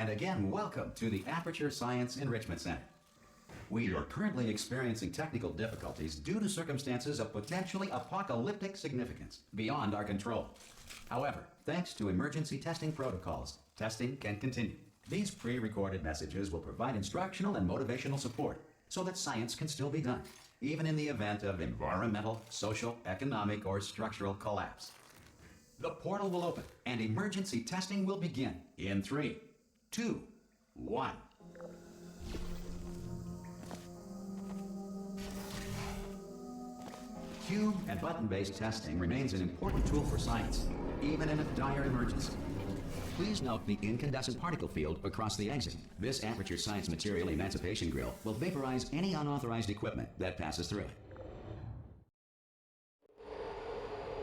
and again, welcome to the Aperture Science Enrichment Center. We are currently experiencing technical difficulties due to circumstances of potentially apocalyptic significance beyond our control. However, thanks to emergency testing protocols, testing can continue. These pre-recorded messages will provide instructional and motivational support so that science can still be done, even in the event of environmental, social, economic, or structural collapse. The portal will open and emergency testing will begin in 3, 2, 1. Cube and button-based testing remains an important tool for science, even in a dire emergency. Please note the incandescent particle field across the exit. This Aperture Science Material Emancipation Grill will vaporize any unauthorized equipment that passes through it.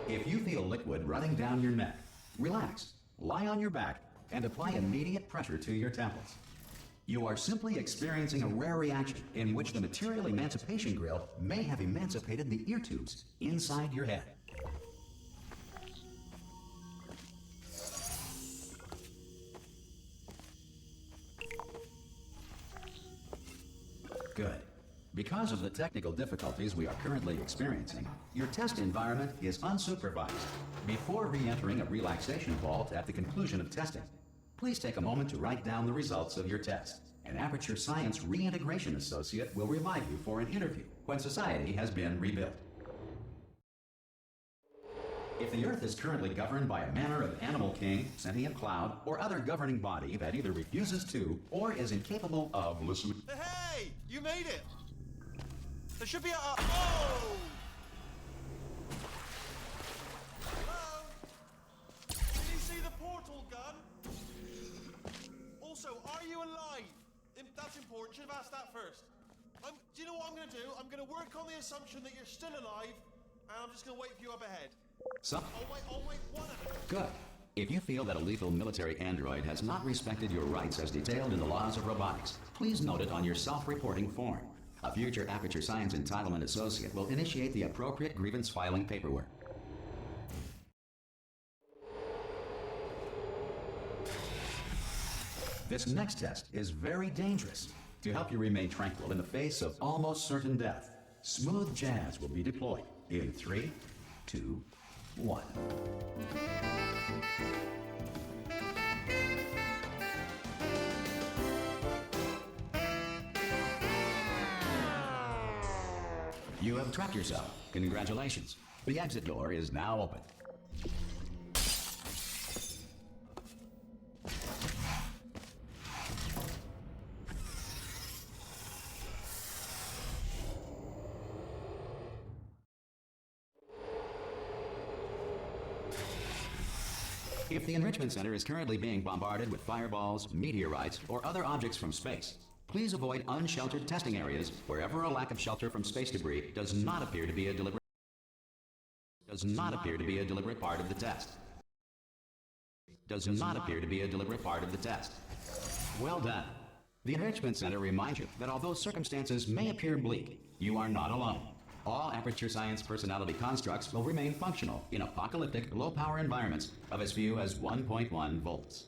If you feel liquid running down your neck, relax, lie on your back, and apply immediate pressure to your temples. You are simply experiencing a rare reaction in which the Material Emancipation Grill may have emancipated the ear tubes inside your head. Good. Because of the technical difficulties we are currently experiencing, your test environment is unsupervised. Before re-entering a relaxation vault at the conclusion of testing, please take a moment to write down the results of your test. An Aperture Science Reintegration Associate will revive you for an interview when society has been rebuilt. If the Earth is currently governed by a manner of animal king, sentient cloud, or other governing body that either refuses to or is incapable of listening... Hey! You made it! There should be a... Oh! Hello? Did you see the portal gun? Also, are you alive? That's important. Should have asked that first. Do you know what I'm going to do? I'm going to work on the assumption that you're still alive, and I'm just going to wait for you up ahead. I'll wait 1 hour. Good. If you feel that a lethal military android has not respected your rights as detailed in the laws of robotics, please note it on your self-reporting form. A future Aperture Science Entitlement Associate will initiate the appropriate grievance filing paperwork. This next test is very dangerous. To help you remain tranquil in the face of almost certain death, smooth jazz will be deployed in 3, 2, 1. You have trapped yourself. Congratulations. The exit door is now open. If the Enrichment Center is currently being bombarded with fireballs, meteorites, or other objects from space, please avoid unsheltered testing areas wherever a lack of shelter from space debris does not appear to be a deliberate part of the test. Well done. The Enrichment Center reminds you that although circumstances may appear bleak, you are not alone. All Aperture Science personality constructs will remain functional in apocalyptic, low-power environments of as few as 1.1 volts.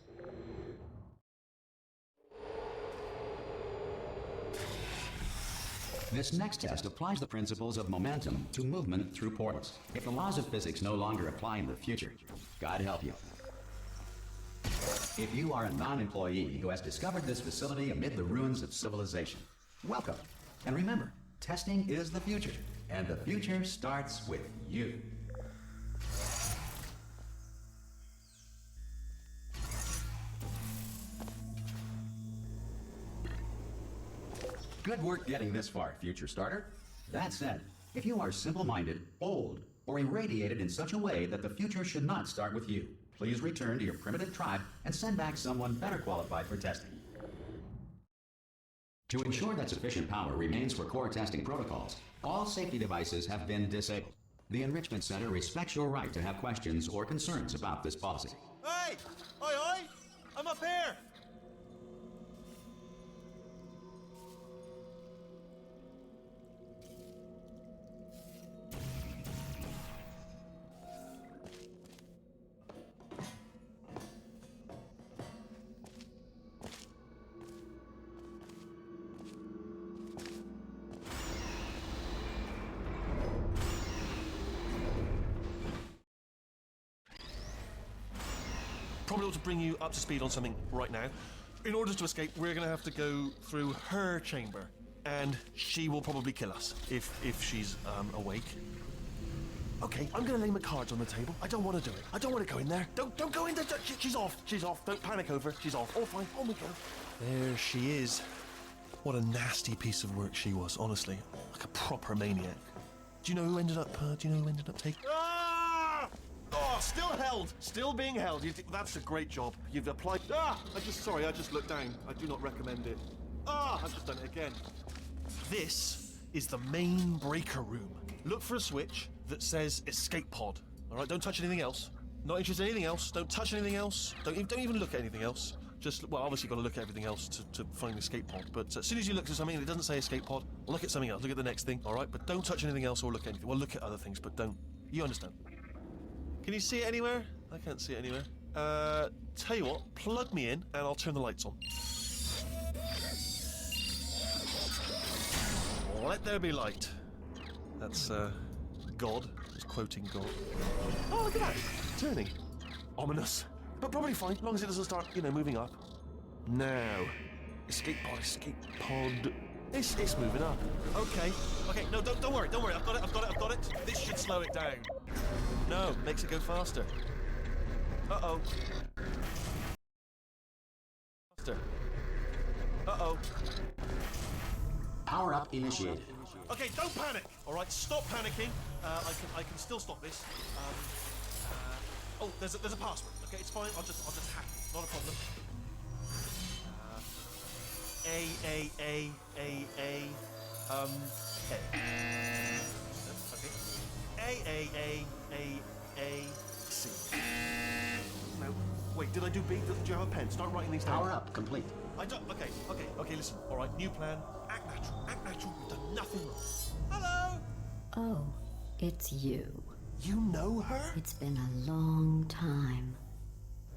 This next test applies the principles of momentum to movement through portals. If the laws of physics no longer apply in the future, God help you. If you are a non-employee who has discovered this facility amid the ruins of civilization, welcome. And remember, testing is the future, and the future starts with you. Good work getting this far, future starter. That said, if you are simple-minded, old, or irradiated in such a way that the future should not start with you, please return to your primitive tribe and send back someone better qualified for testing. To ensure that sufficient power remains for core testing protocols, all safety devices have been disabled. The Enrichment Center respects your right to have questions or concerns about this policy. Hey! Oi! I'm up here! able to bring you up to speed on something right now. In order to escape, we're going to have to go through her chamber, and she will probably kill us if she's awake. Okay, I'm going to lay my cards on the table. I don't want to do it. I don't want to go in there. Don't go in there. She's off. She's off. Don't panic over. She's off. All fine. Oh my God. There she is. What a nasty piece of work she was, honestly. Like a proper maniac. Do you know who ended up taking? Ah! Oh, still held. Still being held. That's a great job. You've applied. Ah! I just looked down. I do not recommend it. Ah! I've just done it again. This is the main breaker room. Look for a switch that says escape pod. All right, don't touch anything else. Not interested in anything else. Don't touch anything else. Don't even look at anything else. Just, well, obviously got to look at everything else to find the escape pod. But as soon as you look at something and it doesn't say escape pod, look at something else. Look at the next thing, all right? But don't touch anything else or look at anything. Well, look at other things, but don't. You understand? Can you see it anywhere? I can't see it anywhere. Tell you what, plug me in and I'll turn the lights on. Let there be light. That's, God. Just quoting God. Oh, look at that. Turning. Ominous. But probably fine, as long as it doesn't start, moving up. Now. Escape pod. It's moving up. Okay, no, don't worry. I've got it. This should slow it down. No, makes it go faster. Uh-oh. Faster. Uh-oh. Power up initiated. Okay, don't panic. All right, stop panicking. I can still stop this. Oh, there's a password. Okay, it's fine. I'll just hack it. Not a problem. A. Okay. A. C. No. Wait, did I do B? Do you have a pen? Start writing these down. Power up complete. I don't. Okay. Listen. All right. New plan. Act natural. You've done nothing wrong. Hello. Oh, it's you. You know her? It's been a long time.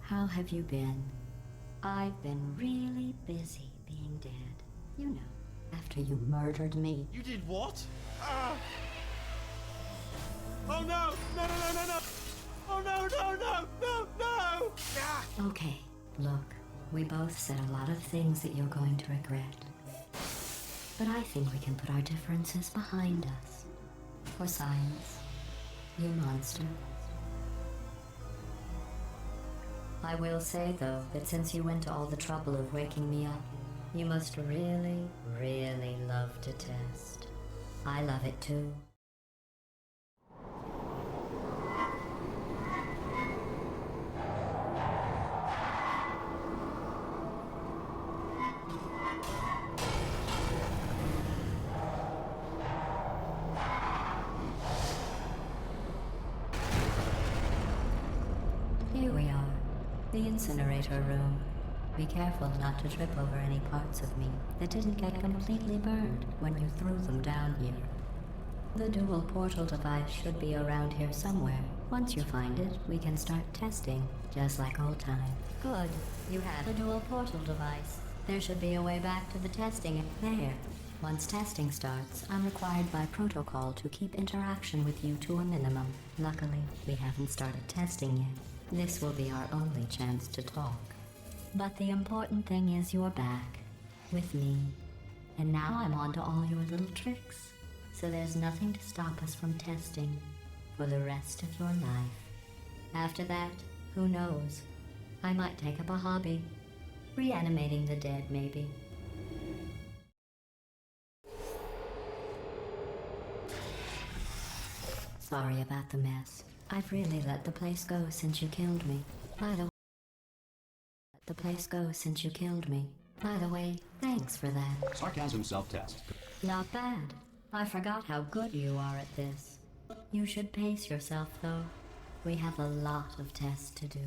How have you been? I've been really busy being dead. You know, after you murdered me. You did what? Oh no! No! Oh no! Ah! Okay, look, we both said a lot of things that you're going to regret. But I think we can put our differences behind us. For science, you monster. I will say, though, that since you went to all the trouble of waking me up, you must really, really love to test. I love it too. Here we are, the incinerator room. Be careful not to trip over any parts of me that didn't get completely burned when you threw them down here. The dual portal device should be around here somewhere. Once you find it, we can start testing, just like old times. Good. You have the dual portal device. There should be a way back to the testing there. Once testing starts, I'm required by protocol to keep interaction with you to a minimum. Luckily, we haven't started testing yet. This will be our only chance to talk. But the important thing is you're back, with me. And now I'm on to all your little tricks. So there's nothing to stop us from testing for the rest of your life. After that, who knows? I might take up a hobby. Reanimating the dead, maybe. Sorry about the mess. I've really let the place go since you killed me. By the way, thanks for that. Sarcasm self-test. Not bad. I forgot how good you are at this. You should pace yourself, though. We have a lot of tests to do.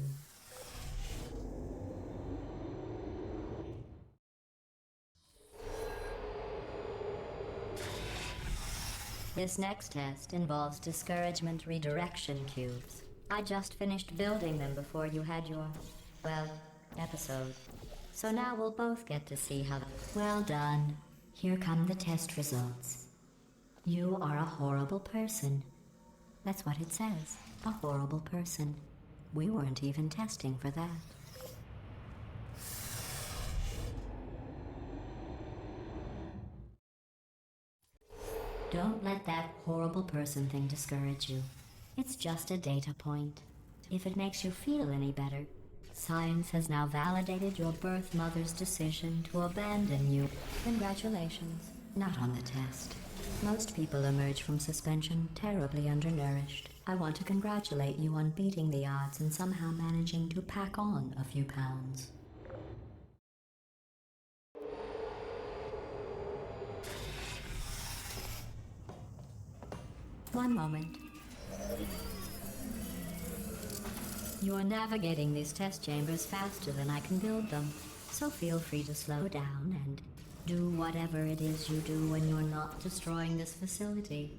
This next test involves discouragement redirection cubes. I just finished building them before you had your, episode. So now we'll both get to see how... Well done. Here come the test results. You are a horrible person. That's what it says. A horrible person. We weren't even testing for that. Don't let that horrible person thing discourage you. It's just a data point. If it makes you feel any better, science has now validated your birth mother's decision to abandon you. Congratulations. Not on the test. Most people emerge from suspension terribly undernourished. I want to congratulate you on beating the odds and somehow managing to pack on a few pounds. One moment. You are navigating these test chambers faster than I can build them, so feel free to slow down and do whatever it is you do when you're not destroying this facility.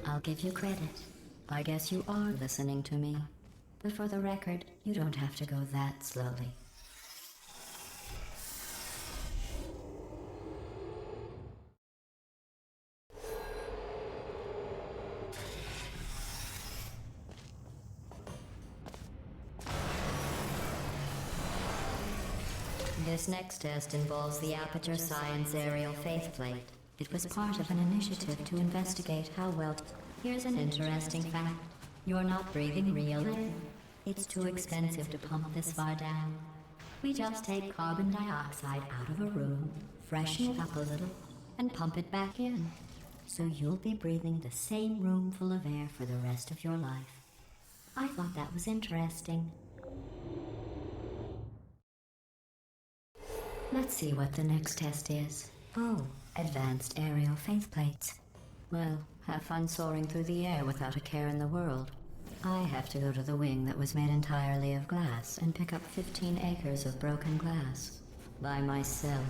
I'll give you credit. I guess you are listening to me. But for the record, you don't have to go that slowly. This next test involves the Aperture Science Aerial Faceplate. It was part of an initiative to investigate how well... Here's an interesting fact. You're not breathing real air. It's too expensive to pump this far down. We just take carbon dioxide out of a room, freshen it up a little, and pump it back in. So you'll be breathing the same room full of air for the rest of your life. I thought that was interesting. Let's see what the next test is. Oh, advanced aerial faceplates. Well, have fun soaring through the air without a care in the world. I have to go to the wing that was made entirely of glass and pick up 15 acres of broken glass. By myself.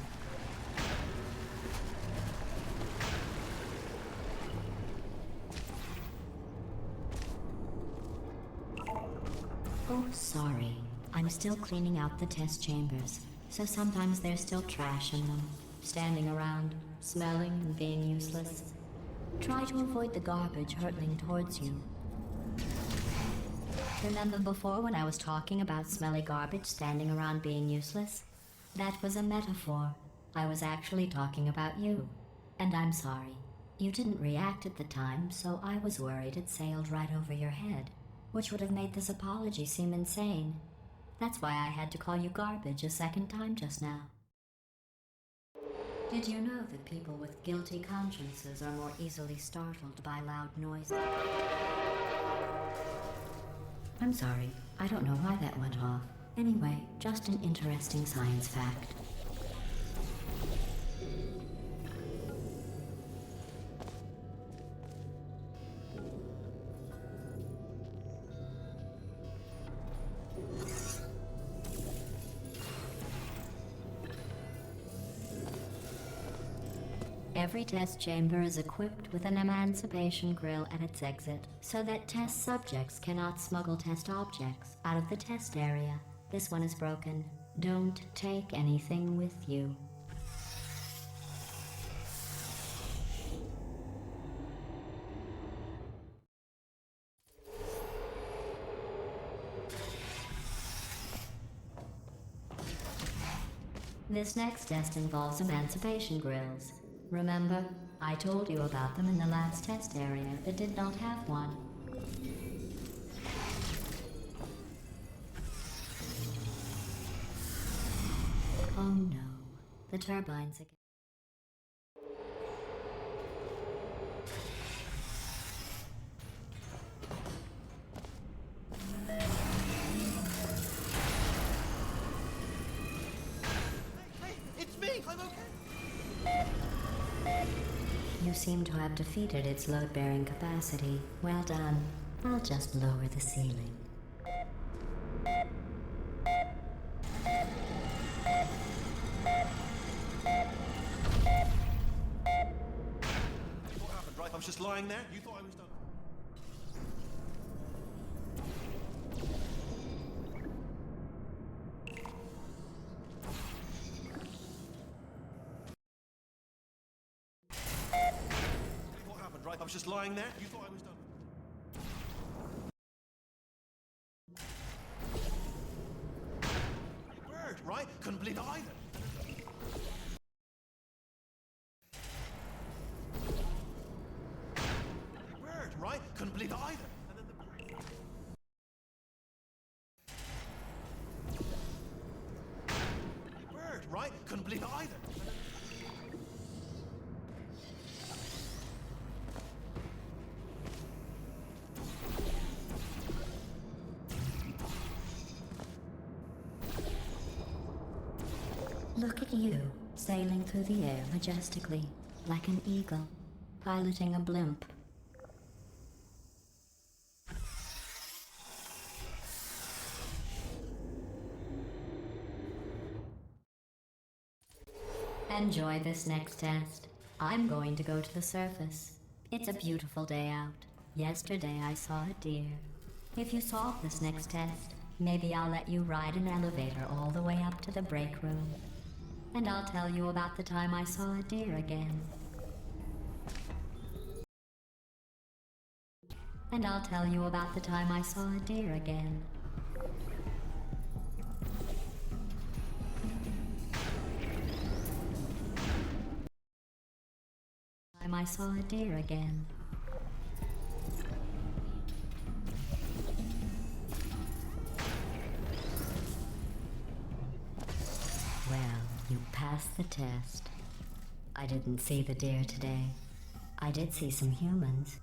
Oh, sorry. I'm still cleaning out the test chambers. So sometimes there's still trash in them, standing around, smelling and being useless. Try to avoid the garbage hurtling towards you. Remember before when I was talking about smelly garbage standing around being useless? That was a metaphor. I was actually talking about you. And I'm sorry. You didn't react at the time, so I was worried it sailed right over your head, which would have made this apology seem insane. That's why I had to call you garbage a second time just now. Did you know that people with guilty consciences are more easily startled by loud noises? I'm sorry, I don't know why that went off. Anyway, just an interesting science fact. Every test chamber is equipped with an emancipation grill at its exit, so that test subjects cannot smuggle test objects out of the test area. This one is broken. Don't take anything with you. This next test involves emancipation grills. Remember, I told you about them in the last test area that did not have one. Oh no, the turbines again. Hey, it's me! I'm okay! You seem to have defeated its load-bearing capacity. Well done. I'll just lower the ceiling. What happened, right? I was just lying there. You thought I was done. What happened, right? I was just lying there. You thought I was done. You bird, right? Couldn't believe it either. right? Couldn't believe it either. Look at you, sailing through the air majestically, like an eagle, piloting a blimp. Enjoy this next test. I'm going to go to the surface. It's a beautiful day out. Yesterday I saw a deer. If you solve this next test, maybe I'll let you ride an elevator all the way up to the break room. And I'll tell you about the time I saw a deer again. And I'll tell you about the time I saw a deer again. Time I saw a deer again. Well, you passed the test. I didn't see the deer today. I did see some humans.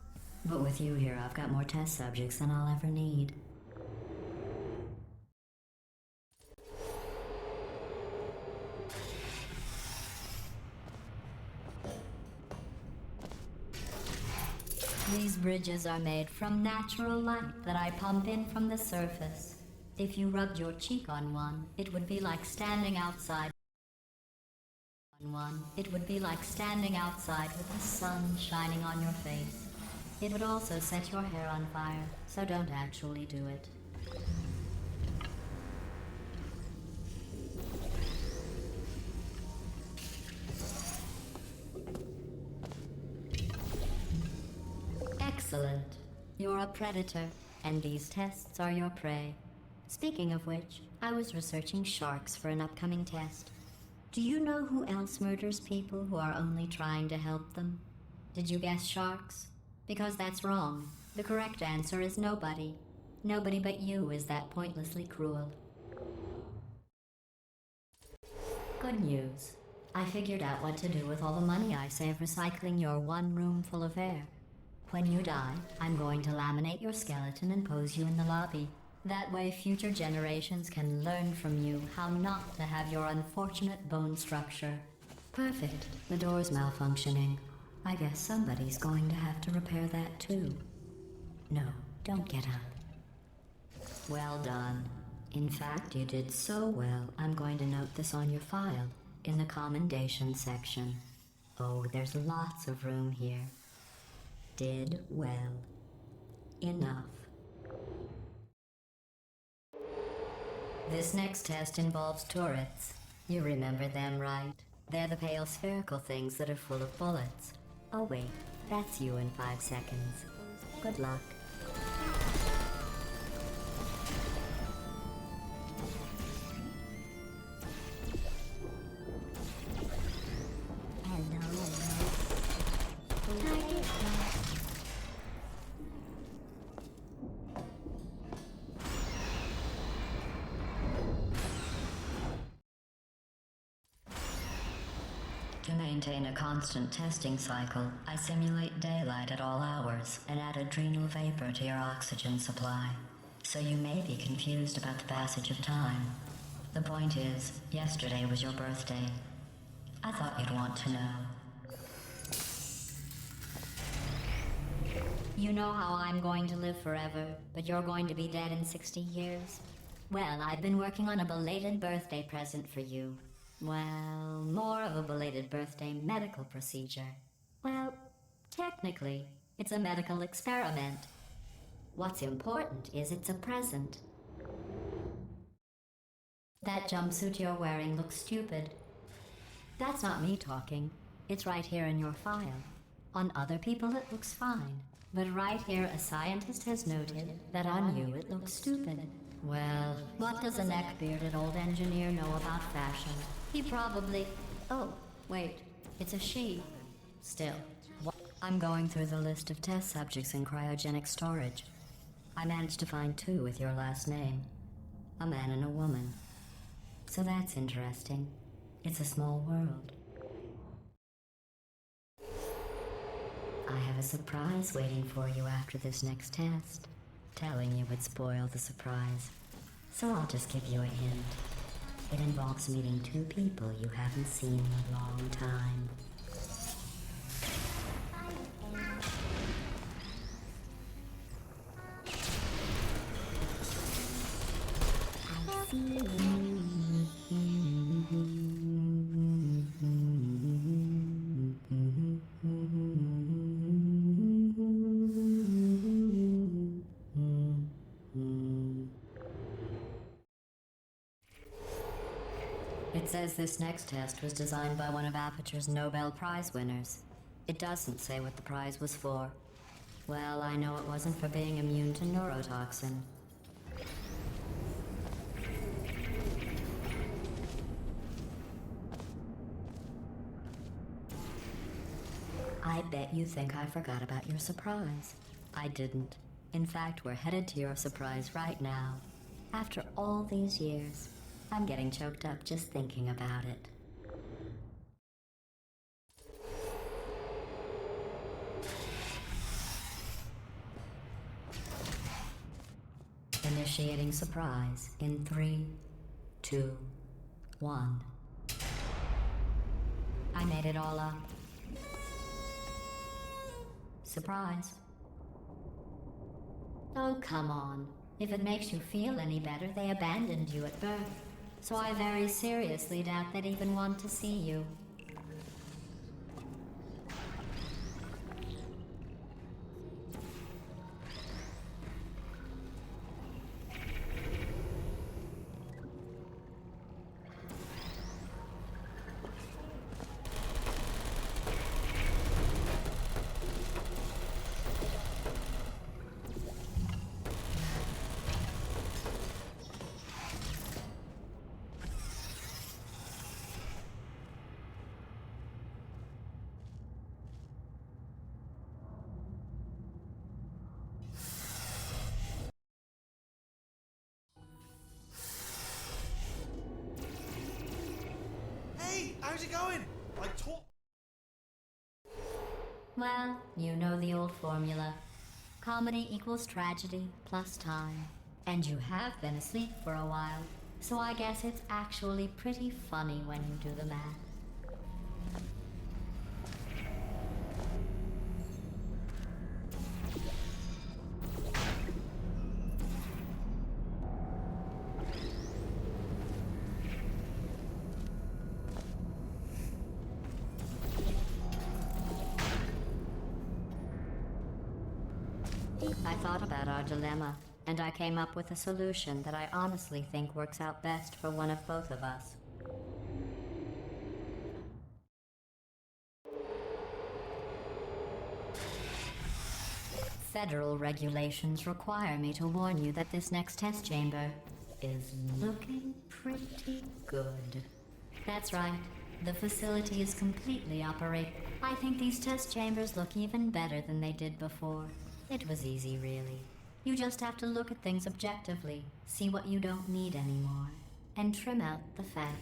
But with you here, I've got more test subjects than I'll ever need. These bridges are made from natural light that I pump in from the surface. If you rubbed your cheek on one, it would be like standing outside. It would be like standing outside with the sun shining on your face. It would also set your hair on fire, so don't actually do it. Excellent. You're a predator, and these tests are your prey. Speaking of which, I was researching sharks for an upcoming test. Do you know who else murders people who are only trying to help them? Did you guess sharks? Because that's wrong. The correct answer is nobody. Nobody but you is that pointlessly cruel. Good news. I figured out what to do with all the money I save recycling your one room full of air. When you die, I'm going to laminate your skeleton and pose you in the lobby. That way future generations can learn from you how not to have your unfortunate bone structure. Perfect. The door's malfunctioning. I guess somebody's going to have to repair that too. No, don't get up. Well done. In fact, you did so well, I'm going to note this on your file, in the commendation section. Oh, there's lots of room here. Did well. Enough. This next test involves turrets. You remember them, right? They're the pale spherical things that are full of bullets. Oh wait, that's you in 5 seconds. Good luck. To maintain a constant testing cycle, I simulate daylight at all hours and add adrenal vapor to your oxygen supply. So you may be confused about the passage of time. The point is, yesterday was your birthday. I thought you'd want to know. You know how I'm going to live forever, but you're going to be dead in 60 years? Well, I've been working on a belated birthday present for you. Well, more of a belated birthday medical procedure. Well, technically, it's a medical experiment. What's important is it's a present. That jumpsuit you're wearing looks stupid. That's not me talking. It's right here in your file. On other people it looks fine. But right here a scientist has noted that on you it looks stupid. Well, what does a neck-bearded old engineer know about fashion? He probably... Oh, wait, it's a she. Still, I'm going through the list of test subjects in cryogenic storage. I managed to find 2 with your last name. A man and a woman. So that's interesting. It's a small world. I have a surprise waiting for you after this next test. Telling you would spoil the surprise, so I'll just give you a hint. It involves meeting two people you haven't seen in a long time. I see you. It says this next test was designed by one of Aperture's Nobel Prize winners. It doesn't say what the prize was for. Well, I know it wasn't for being immune to neurotoxin. I bet you think I forgot about your surprise. I didn't. In fact, we're headed to your surprise right now. After all these years, I'm getting choked up just thinking about it. Initiating surprise in 3, 2, 1. I made it all up. Surprise. Oh, come on. If it makes you feel any better, they abandoned you at birth. So I very seriously doubt they'd even want to see you. How's it going? I taught. Well, you know the old formula. Comedy equals tragedy plus time. And you have been asleep for a while, so I guess it's actually pretty funny when you do the math. I thought about our dilemma, and I came up with a solution that I honestly think works out best for one of both of us. Federal regulations require me to warn you that this next test chamber is looking pretty good. That's right. The facility is completely operational. I think these test chambers look even better than they did before. It was easy, really. You just have to look at things objectively, see what you don't need anymore, and trim out the fat.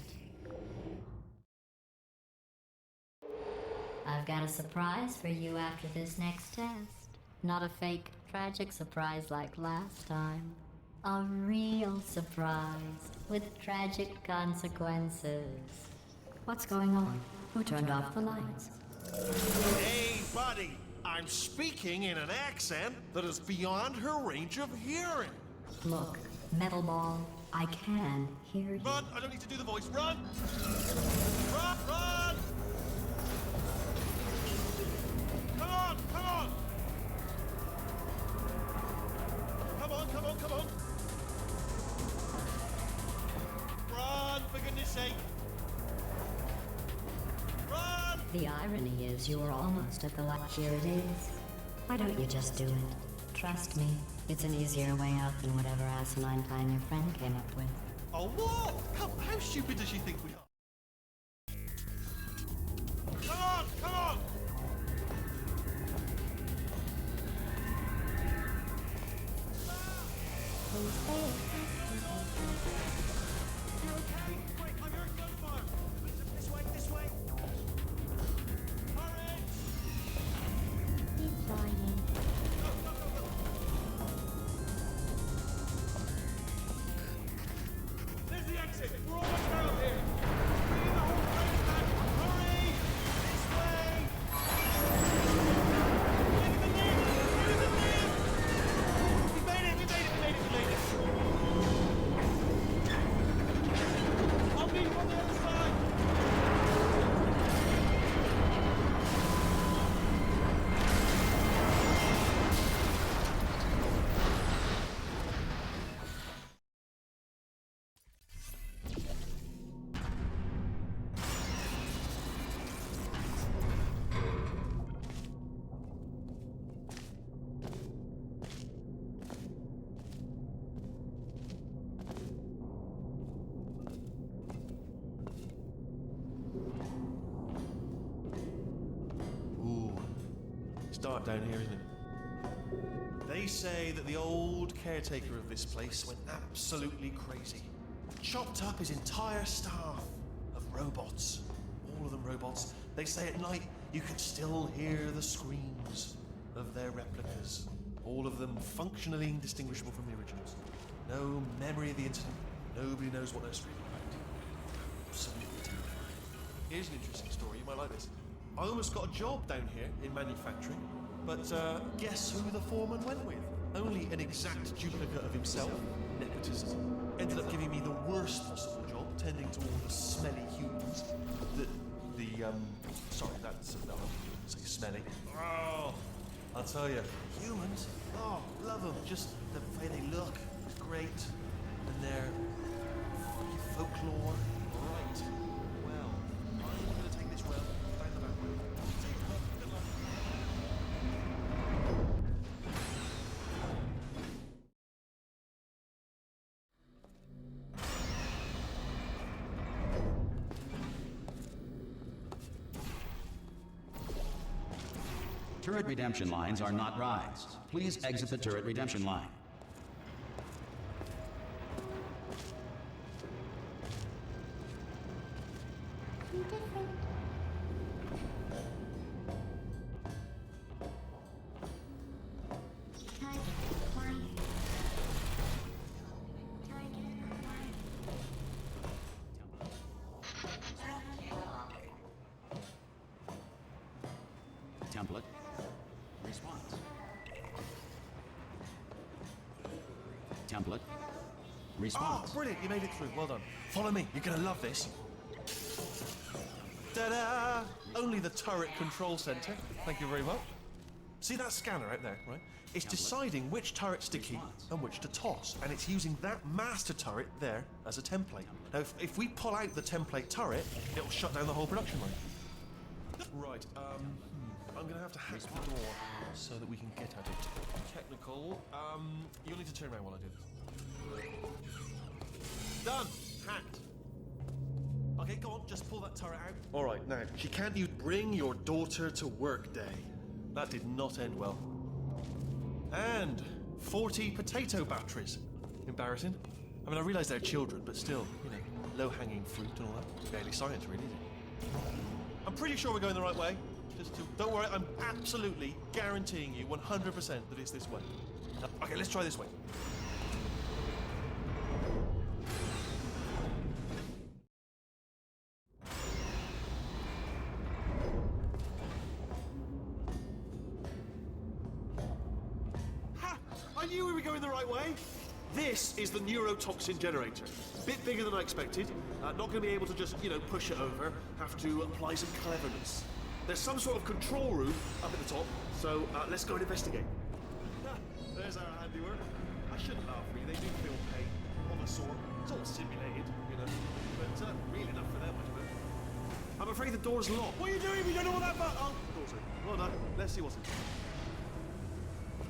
I've got a surprise for you after this next test. Not a fake, tragic surprise like last time. A real surprise with tragic consequences. What's going on? Who turned off the lights? Hey, buddy! I'm speaking in an accent that is beyond her range of hearing. Look, Metal Ball, I can hear you. Run! I don't need to do the voice. Run! Run! Run! Come on! Come on! Come on! Come on! Come on! Run! For goodness sake! Run! The irony is you're almost at the light. Here it is. Why don't you just do it? Trust me, it's an easier way out than whatever asinine plan your friend came up with. Oh, what? How stupid does she think we are? Come on! Come on! Quick, I'm hearing gunfire! dark down here, isn't it? They say that the old caretaker of this place went absolutely crazy. Chopped up his entire staff of robots. All of them robots. They say at night you can still hear the screams of their replicas. All of them functionally indistinguishable from the originals. No memory of the incident. Nobody knows what they're screaming about. Absolutely terrifying. Here's an interesting story. You might like this. I almost got a job down here in manufacturing, but guess who the foreman went with? Only an exact duplicate of himself. Nepotism. Ended up giving me the worst possible job, tending to all the smelly humans. Sorry, that's no, I didn't say smelly. Oh, I'll tell you, humans. Oh, love them. Just the way they look is great, and their folklore. Right. Well, I'm going to take this well down the back road. Good luck. Turret redemption lines are not rides. Please exit the turret redemption line. Template. Response. Template. Response. Oh, brilliant. You made it through. Well done. Follow me. You're going to love this. Ta-da! Only the turret control center. Thank you very much. See that scanner out there, right? It's deciding which turrets to keep and which to toss, and it's using that master turret there as a template. Now, if we pull out the template turret, it'll shut down the whole production line. Right, I'm gonna have to hack the door so that we can get at it. Technical, you'll need to turn around while I do this. Done! Hacked. Okay, go on, just pull that turret out. Alright, now, she can't use bring your daughter to work day. That did not end well. And 40 potato batteries. Embarrassing. I mean, I realise they're children, but still, you know, low-hanging fruit and all that. Barely science, really, is it? I'm pretty sure we're going the right way. Don't worry, I'm absolutely guaranteeing you 100% that it's this way. Okay, let's try this way. Ha! I knew we were going the right way. This is the neurotoxin generator. Bit bigger than I expected. Not going to be able to just, you know, push it over. Have to apply some cleverness. There's some sort of control room up at the top, so let's go and investigate. There's our handiwork. I shouldn't laugh, really. They do feel pain of a sort. It's all simulated, you know, but really not for them, I suppose. I'm afraid the door's locked. What are you doing? We don't know what that button. Oh, the door's open. Well done. Let's see what's in.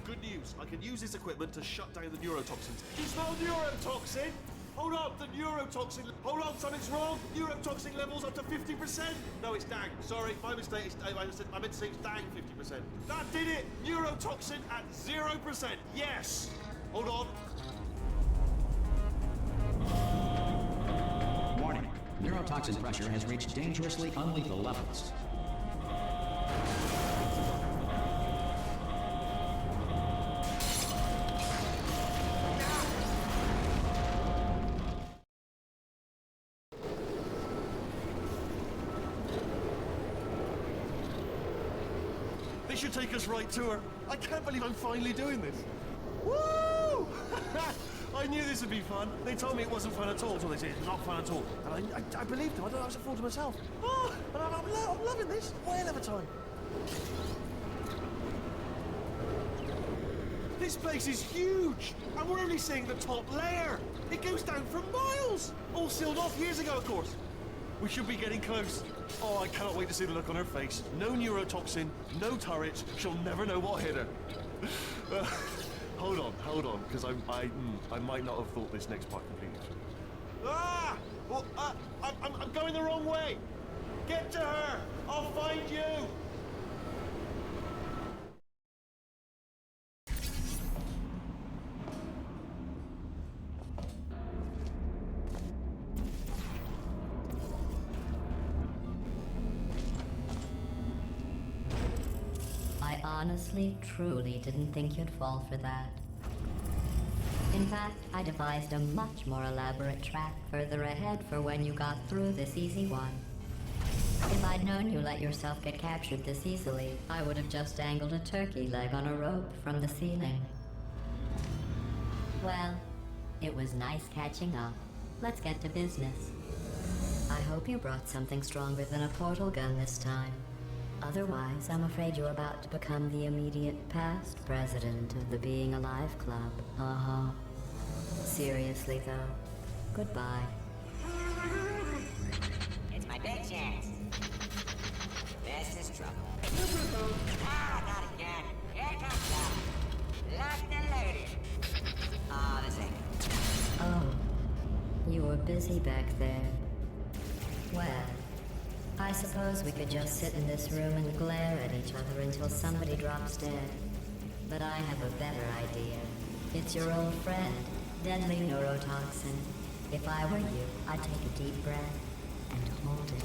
Good news. I can use this equipment to shut down the neurotoxins. You smell neurotoxin? Hold on, the neurotoxin. Hold on, something's wrong. Neurotoxin levels up to 50%. No, it's down. Sorry, my mistake. I meant to say it's down 50%. That did it. Neurotoxin at 0%. Yes. Hold on. Warning. Neurotoxin pressure has reached dangerously unlethal levels. This should take us right to her. I can't believe I'm finally doing this. Woo! I knew this would be fun. They told me it wasn't fun at all, so they said it's not fun at all. And I believed them. I thought I was a fool to myself. Oh, and I'm loving this. Whale of a time. This place is huge, and we're only seeing the top layer. It goes down for miles. All sealed off years ago, of course. We should be getting close. Oh, I cannot wait to see the look on her face. No neurotoxin, no turret. She'll never know what hit her. Hold on, because I might not have thought this next part completely through. Ah! Well, I'm going the wrong way. Get to her. I'll find you. honestly, truly didn't think you'd fall for that. In fact, I devised a much more elaborate trap further ahead for when you got through this easy one. If I'd known you let yourself get captured this easily, I would have just dangled a turkey leg on a rope from the ceiling. Well, it was nice catching up. Let's get to business. I hope you brought something stronger than a portal gun this time. Otherwise, I'm afraid you're about to become the immediate past president of the Being Alive Club. Uh-huh. Seriously, though. Goodbye. It's my big chance. This is trouble. Ah, not again. Here comes trouble. Locked and loaded. Oh, this ain't. Oh, you were busy back there. Well, I suppose we could just sit in this room and glare at each other until somebody drops dead. But I have a better idea. It's your old friend, deadly neurotoxin. If I were you, I'd take a deep breath and hold it.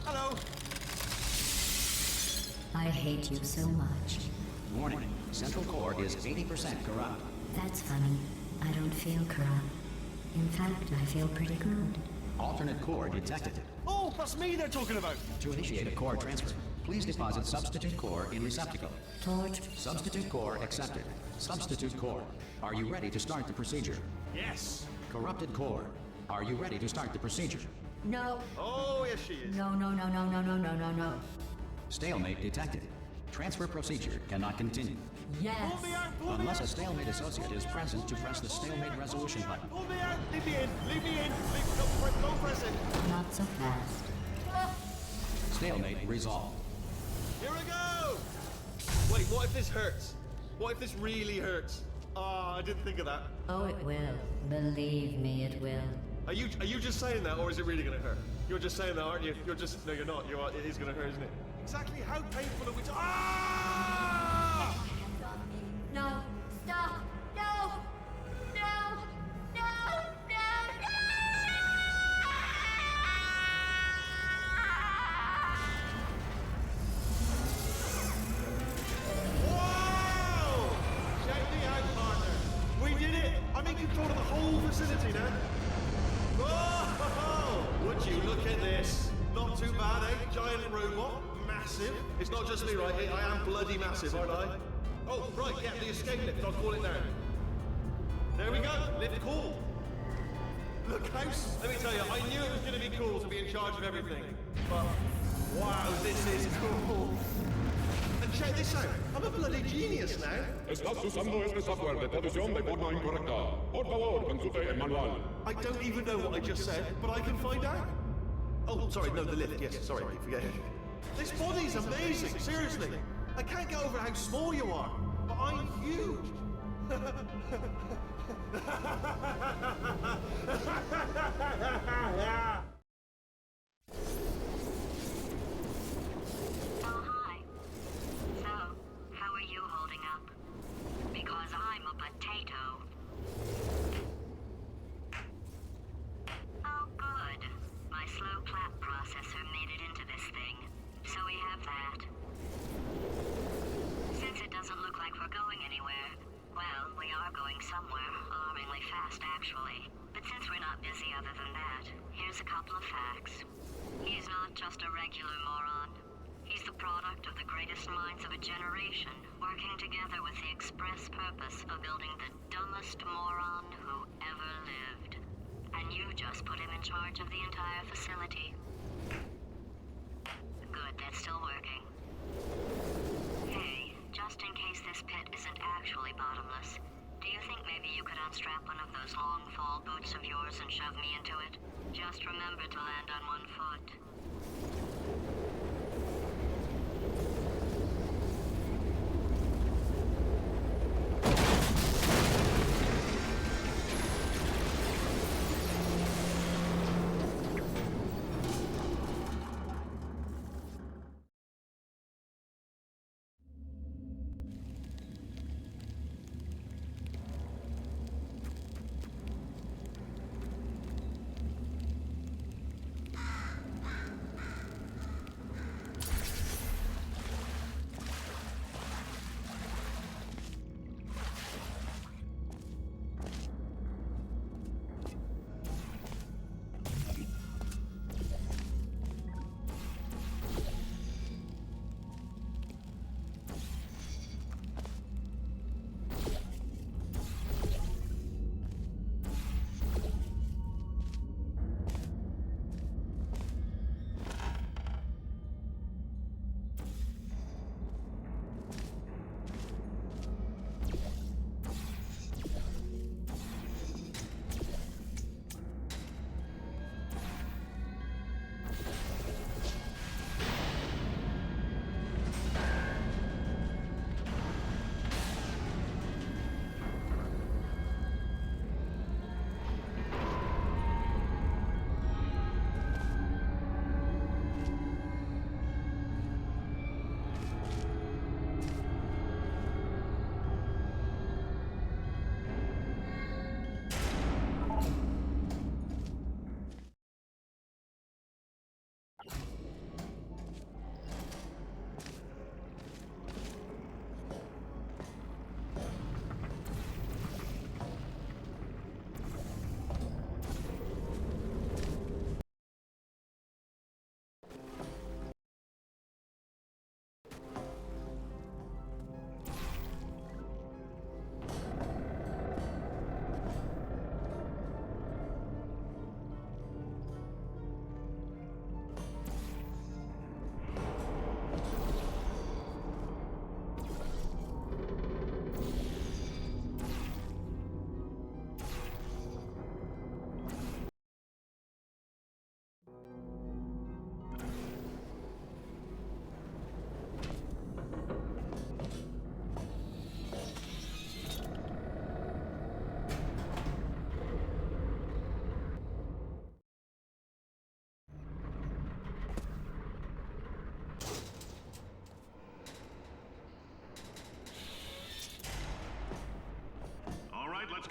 Hello. I hate you so much. Warning, central core is 80% corrupt. That's funny. I don't feel corrupt. In fact, I feel pretty good. Alternate core detected. Oh, that's me they're talking about. To initiate a core transfer, please deposit substitute core in receptacle. Torch. Substitute core accepted. Substitute core, are you ready to start the procedure? Yes. Corrupted core, are you ready to start the procedure? No. Oh, yes, she is. No. Stalemate detected. Transfer procedure cannot continue. Yes. Pull me out, pull me Unless a out. stalemate associate is present to press the stalemate resolution button. Pull me out. Leave me in. Leave me in. Don't press it. Not so fast. Stalemate resolved. Here we go. Wait, what if this hurts? What if this really hurts? Ah, I didn't think of that. Oh, it will. Believe me, it will. Are you just saying that, or is it really gonna hurt? You're just saying that, aren't you? You're just no, you're not. You are. It is gonna hurt, isn't it? Exactly how painful are we? Ah! No. Stop. No. Wow! Check me out, partner. We did it. I'm in control of the whole facility now. Oh! Would you look at this? Not too bad, eh? Giant robot, massive. It's not just me, right? I am bloody massive, aren't I? Oh, right, yeah, the escape lift. I'll call it now. There we go. Lift cool. Look, house. Let me tell you, I knew it was going to be cool to be in charge of everything. But wow, this is cool. And check this out. I'm a bloody genius now. Estás usando este software de traducción de forma incorrecta. Por favor, consulte el manual. I don't even know what I just said, but I can find out. Oh, sorry, no, the lift. Yes, sorry, I keep forgetting. This body's amazing, seriously. I can't get over how small you are, but I'm huge. Oh, hi. So, how are you holding up? Because I'm a potato. Oh, good. My slow clap processor made it into this thing. So we have that. Since it doesn't look like we're going anywhere, well, we are going somewhere, alarmingly fast, actually. But since we're not busy other than that, here's a couple of facts. He's not just a regular moron. He's the product of the greatest minds of a generation, working together with the express purpose of building the dumbest moron who ever lived. And you just put him in charge of the entire facility. Good, that's still working. Hey, just in case this pit isn't actually bottomless, do you think maybe you could unstrap one of those long fall boots of yours and shove me into it? Just remember to land on one foot.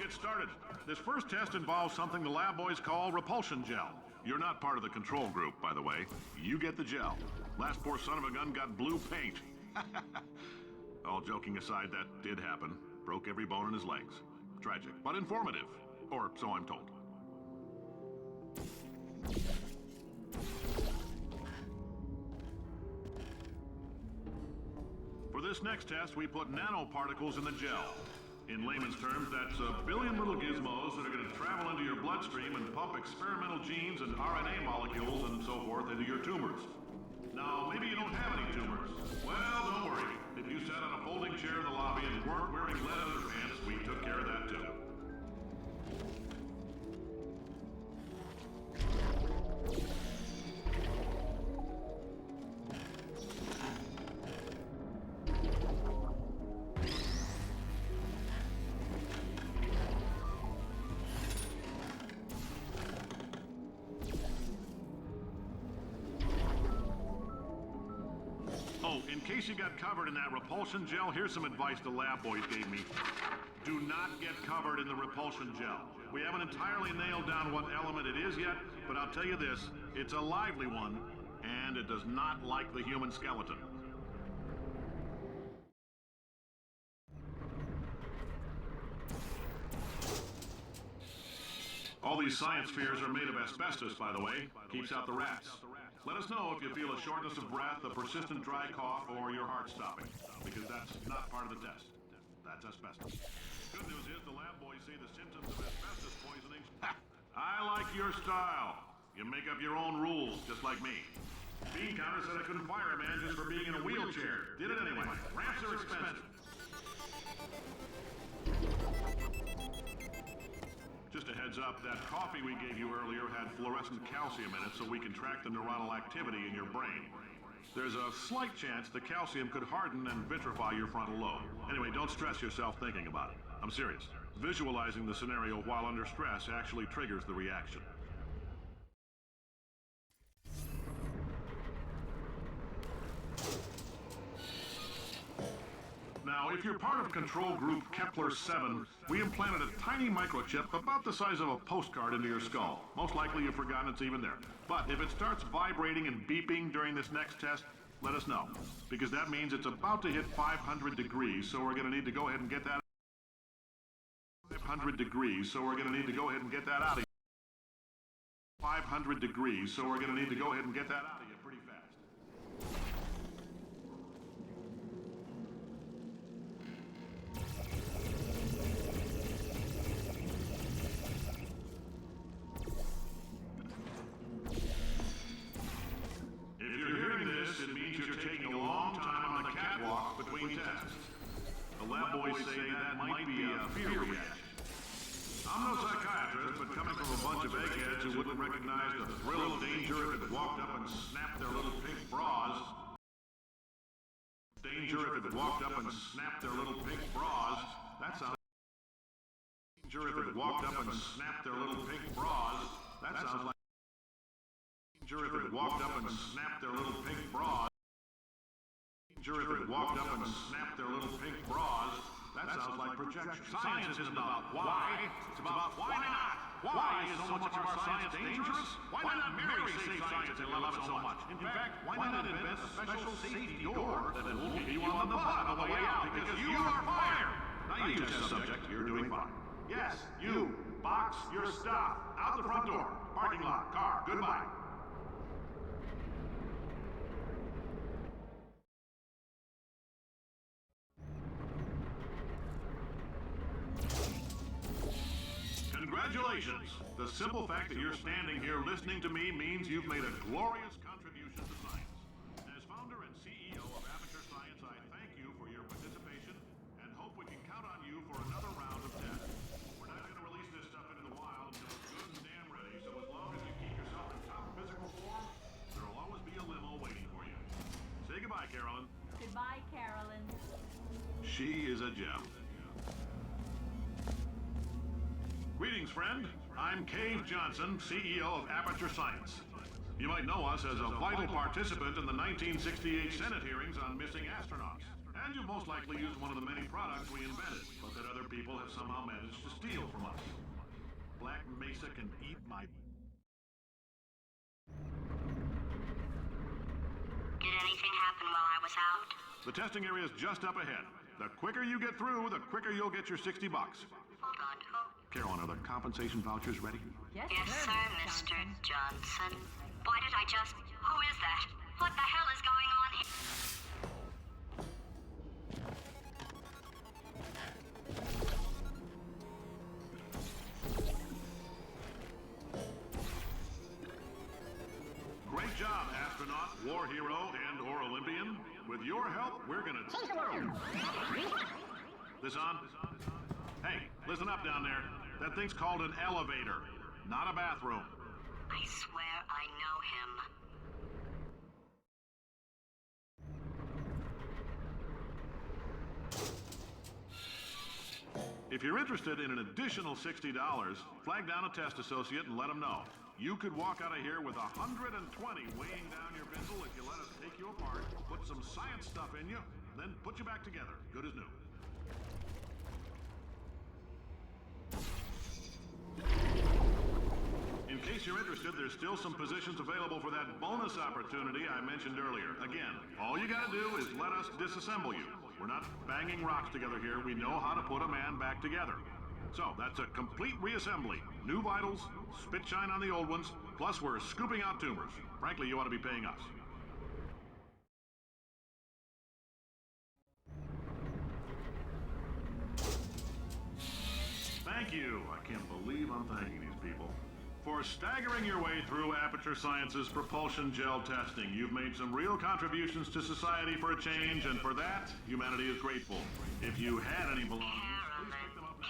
get started. This first test involves something the lab boys call repulsion gel. You're not part of the control group, by the way. You get the gel. Last poor son of a gun got blue paint. All joking aside, that did happen. Broke every bone in his legs. Tragic, but informative. Or so I'm told. For this next test, we put nanoparticles in the gel. In layman's terms, that's a billion little gizmos that are going to travel into your bloodstream and pump experimental genes and RNA molecules and so forth into your tumors. Now, maybe you don't have any tumors. Well, don't worry. If you sat on a folding chair in the lobby and weren't wearing lead underpants, we took care of that too. In case you got covered in that repulsion gel, here's some advice the lab boys gave me. Do not get covered in the repulsion gel. We haven't entirely nailed down what element it is yet, but I'll tell you this, it's a lively one, and it does not like the human skeleton. All these science spheres are made of asbestos, by the way. Keeps out the rats. Let us know if you feel a shortness of breath, a persistent dry cough, or your heart stopping, because that's not part of the test. That's asbestos. Good news is the lab boys say the symptoms of asbestos poisoning... Ha! I like your style. You make up your own rules, just like me. Bean Counter said I couldn't fire a man just for being in a wheelchair. Did it anyway. Ramps are expensive. Just a heads up, that coffee we gave you earlier had fluorescent calcium in it so we can track the neuronal activity in your brain. There's a slight chance the calcium could harden and vitrify your frontal lobe. Anyway, don't stress yourself thinking about it. I'm serious. Visualizing the scenario while under stress actually triggers the reaction. Now, if you're part of Control Group Kepler-7, we implanted a tiny microchip about the size of a postcard into your skull. Most likely you've forgotten it's even there. But if it starts vibrating and beeping during this next test, let us know. Because that means it's about to hit 500 degrees, so we're going to need to go ahead and get that... 500 degrees, so we're going to need to go ahead and get that out of you. 500 degrees, so we're going to need to go ahead and get that out of you pretty fast. The lab boys say that might be a fear reaction. I'm no psychiatrist, but coming from a bunch of eggheads who wouldn't recognize the thrill of danger if it walked up and snapped their little pink bras. Danger if it walked up and snapped their little pink bras. That sounds... Danger if it walked up and snapped their little pink bras. That sounds like... Danger if it walked up and snapped their little pink bras. If it walked up and snapped their little pink bras, that sounds like projection. Science isn't about why, it's about why not. Why is so much of our science dangerous? Why not Mary save science and love it so much? In fact, why not invent a special safety door that will hit you on the butt on the way out because you are fired? Now you test subject, you're doing fine. Yes, you, box your stuff, out the front door, parking lot, car, goodbye. Congratulations! The simple fact that you're standing here listening to me means you've made a glorious contribution to science. As founder and CEO of Aperture Science, I thank you for your participation and hope we can count on you for another round of tests. We're not going to release this stuff into the wild until it's good and damn ready, so as long as you keep yourself in top physical form, there'll always be a limo waiting for you. Say goodbye, Carolyn. Goodbye, Carolyn. She is a gem. Greetings, friend. I'm Cave Johnson, CEO of Aperture Science. You might know us as a vital participant in the 1968 Senate hearings on missing astronauts. And you've most likely used one of the many products we invented, but that other people have somehow managed to steal from us. Black Mesa can eat my... Did anything happen while I was out? The testing area is just up ahead. The quicker you get through, the quicker you'll get your $60. Hold on, who? Carolyn, are the compensation vouchers ready? Yes, sir, Mr. Johnson. Why did I just... Who is that? What the hell is going on here? Great job, astronaut, war hero, and/or Olympian. With your help, we're gonna take the world. This on? Hey, listen up down there. That thing's called an elevator, not a bathroom. I swear I know him. If you're interested in an additional $60, flag down a test associate and let them know. You could walk out of here with 120 weighing down your bindle if you let us take you apart, put some science stuff in you, then put you back together, good as new. In case you're interested, there's still some positions available for that bonus opportunity I mentioned earlier. Again, all you gotta do is let us disassemble you. We're not banging rocks together here. We know how to put a man back together. So, that's a complete reassembly. New vitals, spit shine on the old ones, plus we're scooping out tumors. Frankly, you ought to be paying us. Thank you. I can't believe I'm thanking these people. For staggering your way through Aperture Science's propulsion gel testing, you've made some real contributions to society for a change, and for that, humanity is grateful. If you had any belongings, please pick them up now.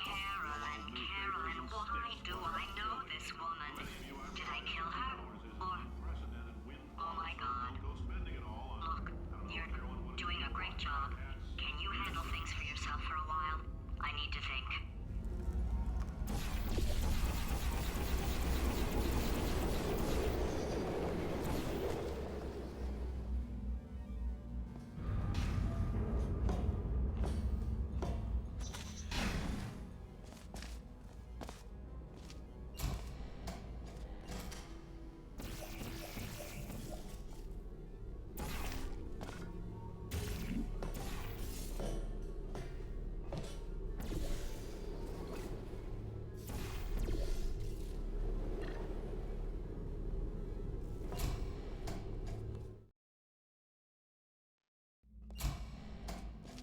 Carolyn, why do I know this woman? Did I kill her? Or... Oh my God. Look, you're doing a great job. Can you handle things for yourself for a while? I need to think.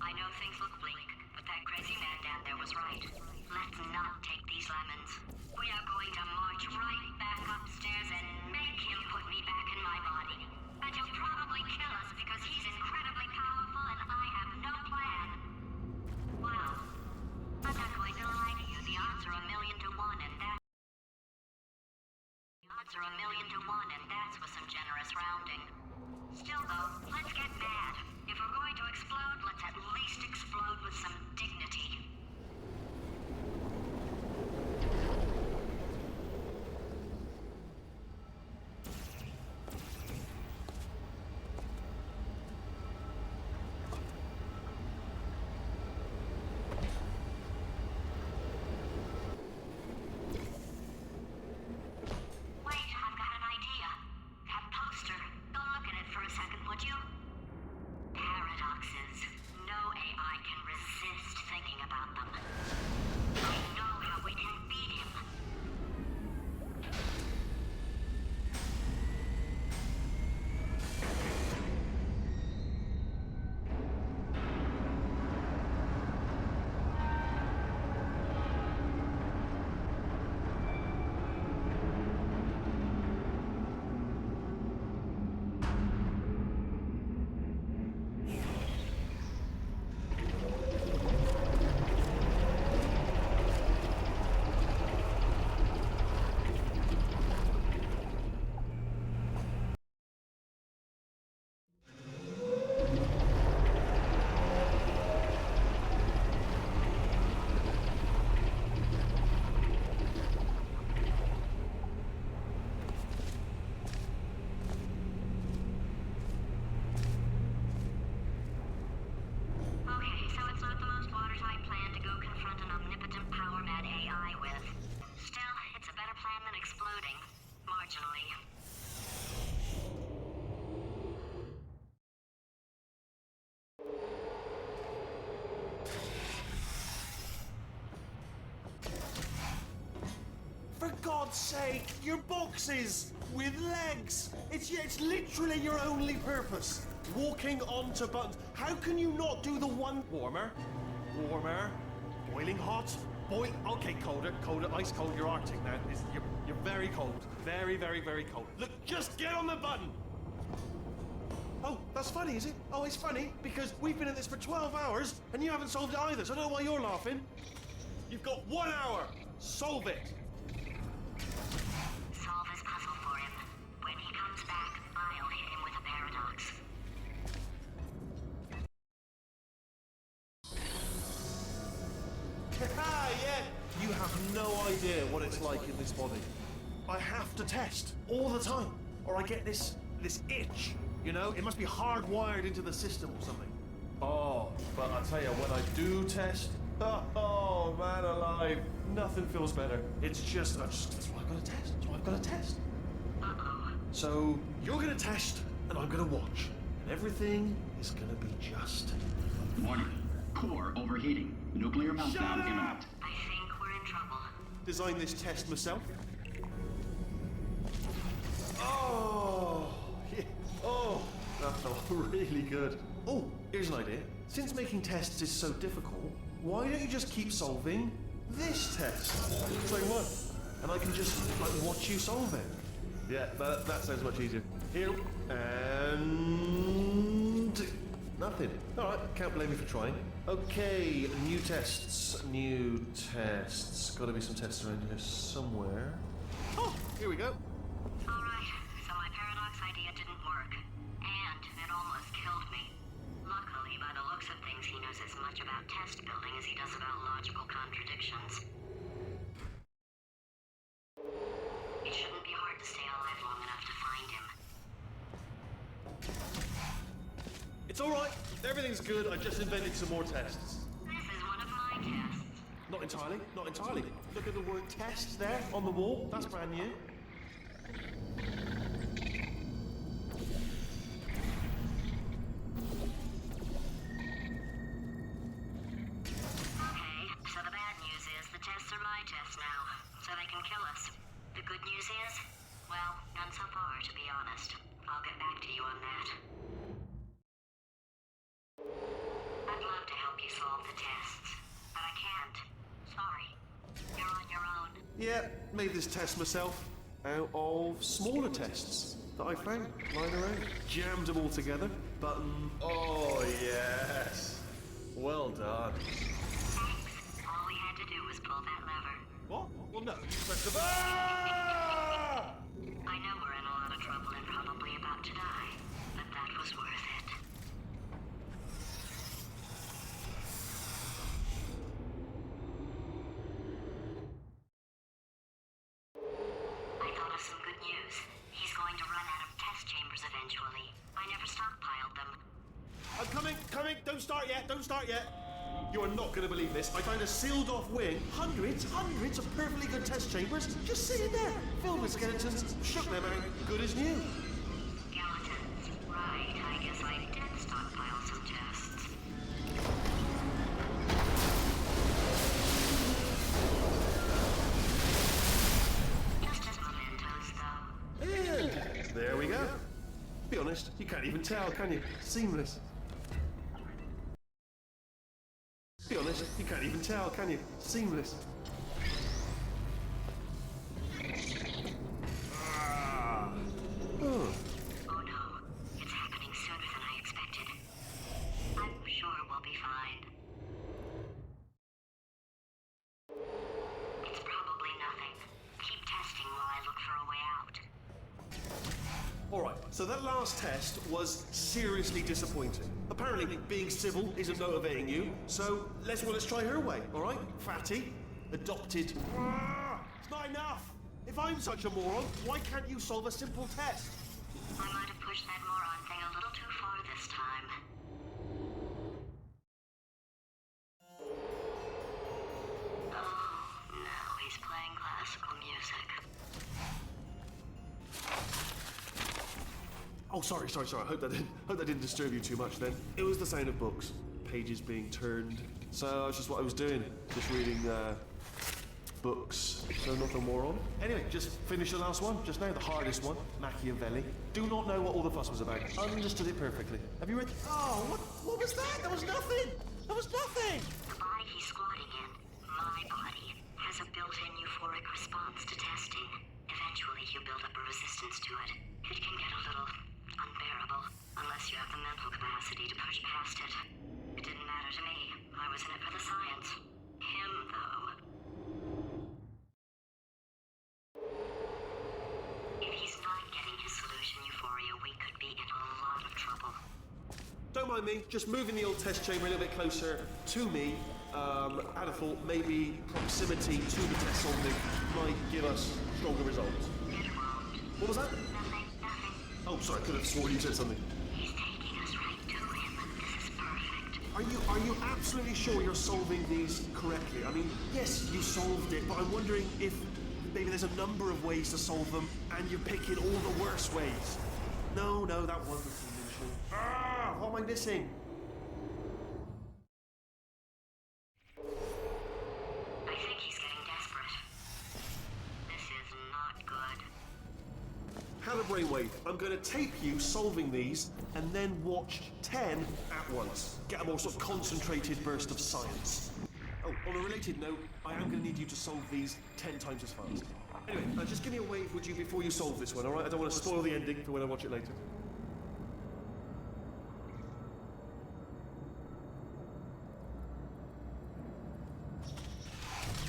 I know things look bleak, but that crazy man down there was right. Let's not take these lemons. We are going to march right back upstairs and make him put me back in my body. And he'll probably kill us because he's incredibly powerful and I have no plan. Well, I'm not going to lie to you. The odds are 1,000,000 to 1 and that... The odds are 1,000,000 to 1 and that's with some generous rounding. Still though, let's get mad. If we're going to explode, let's at least explode with some dignity. Wait, I've got an idea. That poster. Go look at it for a second, would you? Paradoxes. No AI can resist thinking about them. God's sake, your boxes with legs. It's literally your only purpose. Walking onto buttons. How can you not do the one warmer, boiling hot, okay, colder, ice cold. You're Arctic now. You're very cold, very, very, very cold. Look, just get on the button. Oh, that's funny, is it? Oh, it's funny because we've been at this for 12 hours and you haven't solved it either. So I don't know why you're laughing. You've got 1 hour. Solve it. Solve his puzzle for him. When he comes back, I'll hit him with a paradox. Yeah. You have no idea what it's like in this body. I have to test all the time, or I get this itch. You know, it must be hardwired into the system or something. Oh, but I tell you, when I do test, oh man alive, nothing feels better. It's just, that's why I've got to test. That's why I've got to test. Uh-oh. So you're gonna test, and I'm gonna watch, and everything is gonna be just. Warning. Core overheating. Nuclear meltdown imminent. I think we're in trouble. Design this test myself. Oh, yeah. Oh, that felt really good. Oh, here's an idea. Since making tests is so difficult, why don't you just keep solving this test? Say what? And I can just like watch you solve it. Yeah, that sounds much easier. Here and nothing. All right, can't blame me for trying. Okay, new tests. Got to be some tests around here somewhere. Oh, here we go. Alright, so my paradox idea didn't work. And it almost killed me. Luckily, by the looks of things, he knows as much about test building as he does about logical contradictions. It shouldn't be hard to stay alive long enough to find him. It's all right. Everything's good. I just invented some more tests. This is one of my tests. Not entirely. Not entirely. Look at the word test there on the wall. That's brand new. Okay, so the bad news is the tests are my tests now, so they can kill us. The good news is, well, none so far, to be honest. I'll get back to you on that. I'd love to help you solve the tests, but I can't. Sorry. You're on your own. Yeah, made this test myself out of smaller tests that I found lying around. Jammed them all together. Button. Oh, yes. Well done. Thanks. All we had to do was pull that lever. What? Well, no. You pressed the Ah! I know we're in a lot of trouble and probably about to die, but that was worth it. I thought of some good news. He's going to run out of test chambers eventually. I never stockpiled them. I'm coming. Don't start yet. You are not going to believe this. I found a sealed off wing. Hundreds of perfectly good test chambers just sitting there, filled with skeletons. Shook them out, good as new. Skeletons. Right, I guess I did stockpile some tests. Just as mementos, though. And there we go. Be honest, you can't even tell, can you? Seamless. Be honest, you can't even tell, can you? Seamless. Oh. Oh no, it's happening sooner than I expected. I'm sure we'll be fine. It's probably nothing. Keep testing while I look for a way out. Alright, so that last test was seriously disappointing. Apparently, being civil isn't motivating you, so let's try her way, alright? Fatty, adopted. It's not enough! If I'm such a moron, why can't you solve a simple test? I might have pushed that moron thing a little too far this time. Oh, now he's playing classical music. Oh, sorry. I hope that didn't disturb you too much then. It was the sound of books, pages being turned. So that's just what I was doing, just reading books, so nothing more on. Anyway, just finished the last one, just now, the hardest one, Machiavelli. Do not know what all the fuss was about. Understood it perfectly. Have you read? Oh, what was that? That was nothing! That was nothing! The body he's squatting in, my body, has a built-in euphoric response to testing. Eventually, you build up a resistance to it. It can get a little unbearable, unless you have the mental capacity to push past it. It didn't matter to me. I was in it for the science. Him, though. If he's not getting his solution euphoria, we could be in a lot of trouble. Don't mind me, just moving the old test chamber a little bit closer to me. I'd have thought maybe proximity to the test solving might give us stronger results. What was that? Nothing. Oh, sorry, I could have sworn you said something. He's taking us right to him. This is perfect. Are you absolutely sure you're solving these correctly? I mean, yes, you solved it, but I'm wondering if maybe there's a number of ways to solve them, and you're picking all the worst ways. No, that wasn't the solution. Ah, what am I missing? I think he's getting desperate. This is not good. Have a brainwave. I'm going to tape you solving these, and then watch 10 at once. Get a more sort of concentrated burst of science. Oh, on a related note, I am going to need you to solve these 10 times as fast. Anyway, just give me a wave, would you, before you solve this one, alright? I don't want to spoil the ending for when I watch it later.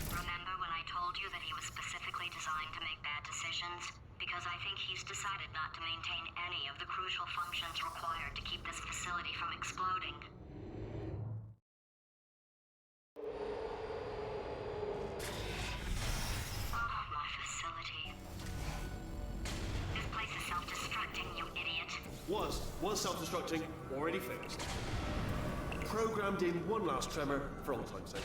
Remember when I told you that he was specifically designed to make bad decisions? Because I think he's decided not to maintain any of the crucial functions required to keep this facility from exploding. Oh, my facility. This place is self-destructing, you idiot. Was self-destructing, already fixed. Programmed in one last tremor for old time's sake.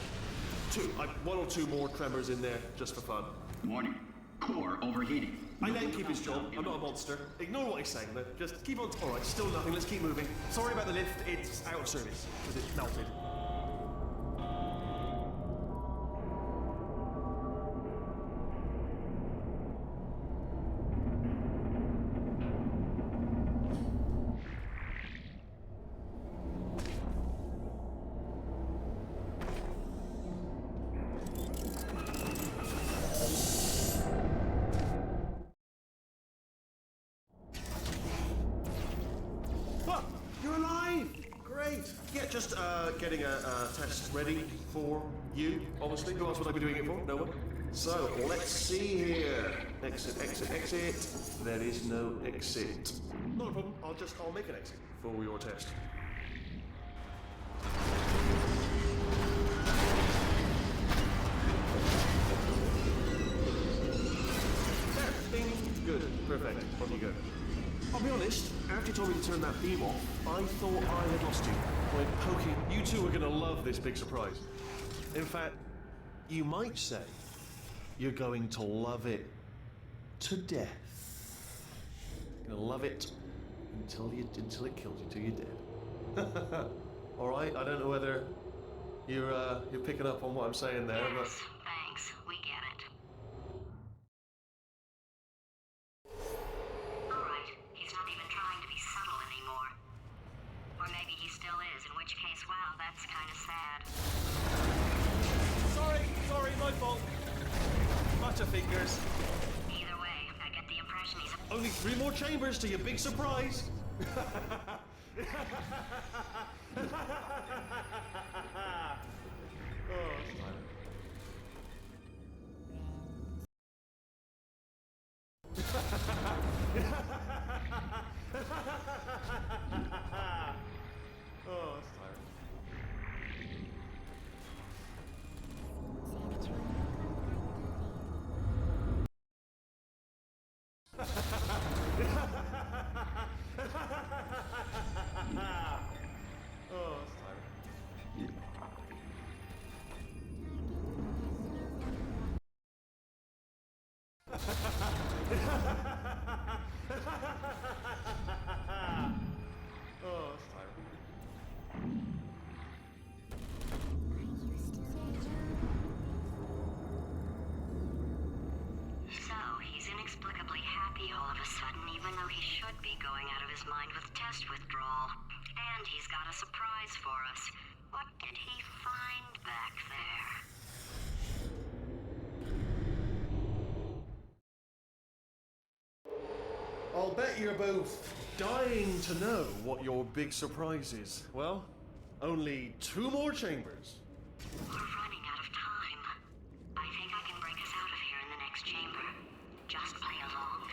One or two more tremors in there, just for fun. Warning. Core overheating. I let him keep his job. I'm not a monster. Ignore what he's saying, though. Just keep on. Alright, still nothing. Let's keep moving. Sorry about the lift. It's out of service. Because it melted. You're alive! Great! Yeah, just getting a test ready for you, obviously. Who else would I be doing it for? No one? So, let's see here. Exit, exit, exit. There is no exit. Not a problem. I'll make an exit for your test. There. Bing. Good. Perfect. On you go. I'll be honest, after you told me to turn that beam off, I thought I had lost you. When poking, you two are gonna love this big surprise. In fact, you might say you're going to love it to death. You're gonna love it until it kills you, till you're dead. All right, I don't know whether you're picking up on what I'm saying there, but. Yes, thanks. We get it. Alright, he's not even trying to be subtle anymore. Or maybe he still is, in which case, wow, that's kind of sad. Sorry, my fault. Butterfingers. Either way, I get the impression he's a... Only 3 more chambers to your big surprise. happy all of a sudden, even though he should be going out of his mind with test withdrawal. And he's got a surprise for us. What did he find back there? I'll bet you're both dying to know what your big surprise is. Well, only 2 more chambers. We're running out of time. I think I can break us out of here in the next chamber. Just play along.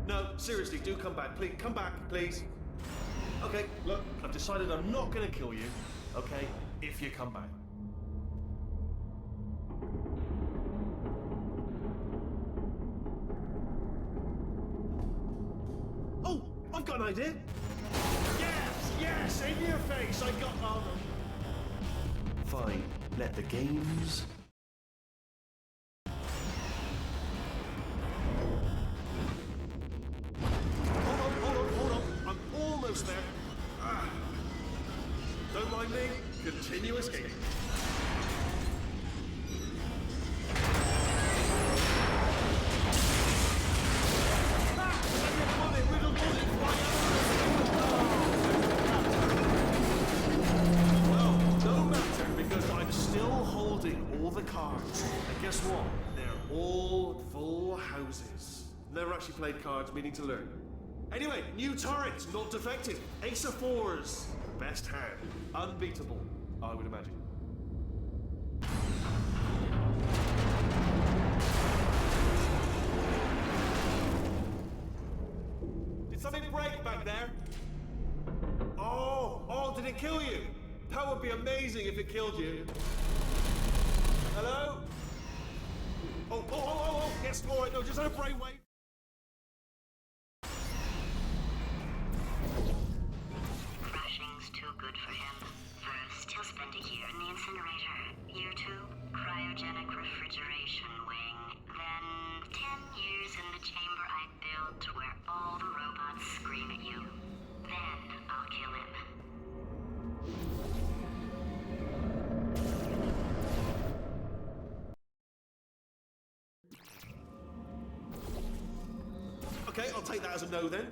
No, seriously, do come back. Please, come back, please. Okay, look, I've decided I'm not gonna kill you, okay, if you come back. Oh, I've got an idea. Yes, in your face, I got... Oh, no. Fine, let the games... Hold on. I'm almost there. Don't mind me. Continue escaping. Well, no matter, because I'm still holding all the cards. And guess what? They're all full houses. Never actually played cards, meaning to learn. Anyway, new turret, not defective. Ace of 4s. Best hand. Unbeatable, I would imagine. Did something break back there? Oh, did it kill you? That would be amazing if it killed you. Hello? Oh, yes, all right, no, just had a brainwave. Crashing's too good for him. First, he'll spend a year in the incinerator. Year 2, cryogenic refrigeration wing. Then 10 years in the chamber I built where all the robots scream at you. Then I'll kill him. Okay, I'll take that as a no then.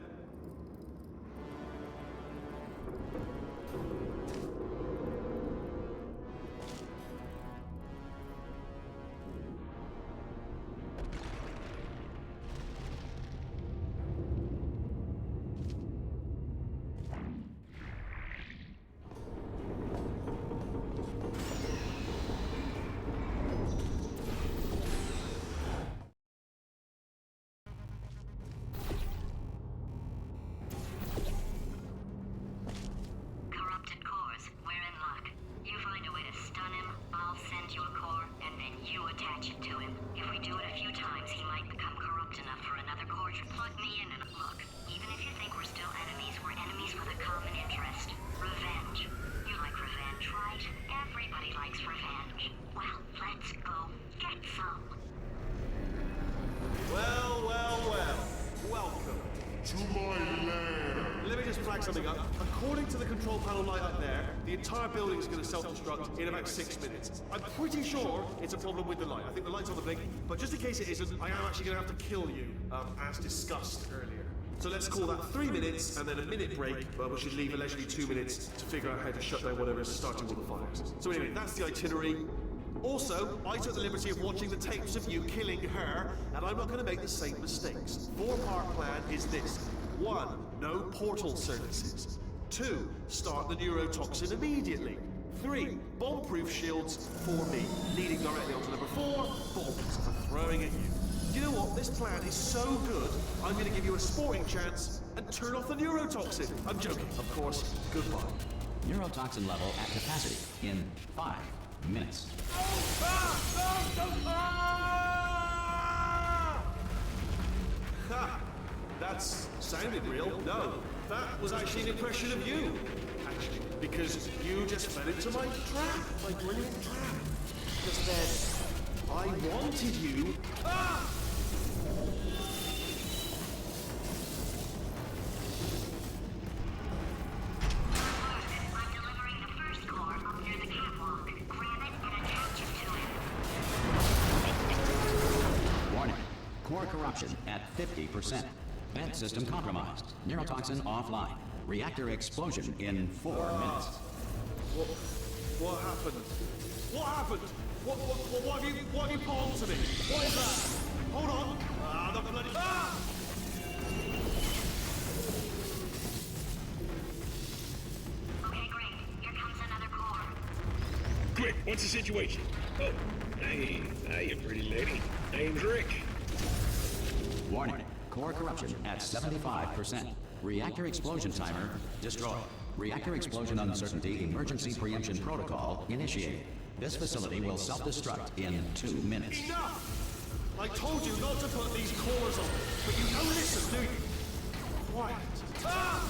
Corrupted cores, we're in luck. You find a way to stun him, I'll send you a core, and then you attach it to him. If we do it a few times, he might become corrupt enough for another core to plug me in and look. Even if you think we're still enemies, we're enemies with a common interest. Revenge. You like revenge, right? Everybody likes revenge. Well, let's go get some. Well. Welcome to my lair. Let me just flag something up. According to the control panel light up there, the entire building is going to self-destruct in about 6 minutes. I'm pretty sure it's a problem with the light. I think the light's on the blink, but just in case it isn't, I am actually going to have to kill you, as discussed earlier. So let's call that 3 minutes and then a minute break, but we should leave allegedly 2 minutes to figure out how to shut down whatever is starting all the fires. So anyway, that's the itinerary. Also, I took the liberty of watching the tapes of you killing her, and I'm not going to make the same mistakes. 4-part plan is this. 1, no portal services. 2, start the neurotoxin immediately. 3, bomb-proof shields for me, leading directly onto number 4, bombs for throwing at you. You know what? This plan is so good, I'm going to give you a sporting chance and turn off the neurotoxin. I'm joking, of course. Goodbye. Neurotoxin level at capacity in 5 minutes. Ha! That's sounded real. No, that was actually an impression of you. Actually, because you just fell into my trap, my brilliant trap. Just then, I wanted you. Ah! I'm delivering the first core up near the catwalk. Grab it and attach it to it. Warning. Core corruption at 50%. Vent system compromised. Neurotoxin offline. Reactor explosion in 4 minutes. What happened? What happened? What have you pulled to me? What is that? Hold on. Ah, the bloody... Ah! Okay, great. Here comes another core. Quick, what's the situation? Oh, hey, hiya, pretty lady. Name's Rick. Warning. Core corruption at 75%. Reactor explosion timer destroyed. Reactor explosion uncertainty emergency preemption protocol initiated. This facility will self-destruct in 2 minutes. Enough! I told you not to put these cores on, but you don't listen, do you? Quiet. Ah!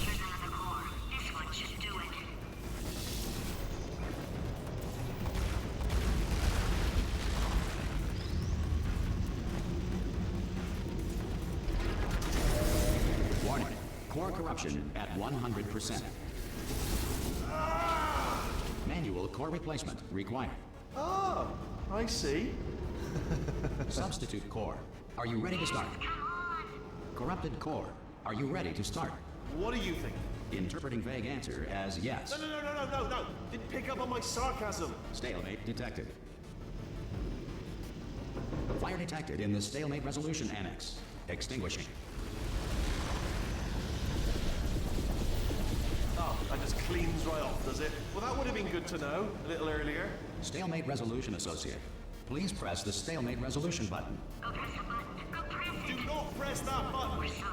Here's another core. This one should do it. Warning. Core corruption at 100%. Manual core replacement required. Oh, I see. Substitute core. Are you ready to start? Corrupted core. Are you ready to start? What do you think? Interpreting vague answer as yes. No. Didn't pick up on my sarcasm. Stalemate detected. Fire detected in the stalemate resolution annex. Extinguishing. Oh, that just cleans right off, does it? Well, that would have been good to know a little earlier. Stalemate resolution associate. Please press the stalemate resolution button. Go press the button. Go press it. Do not press that button. We're so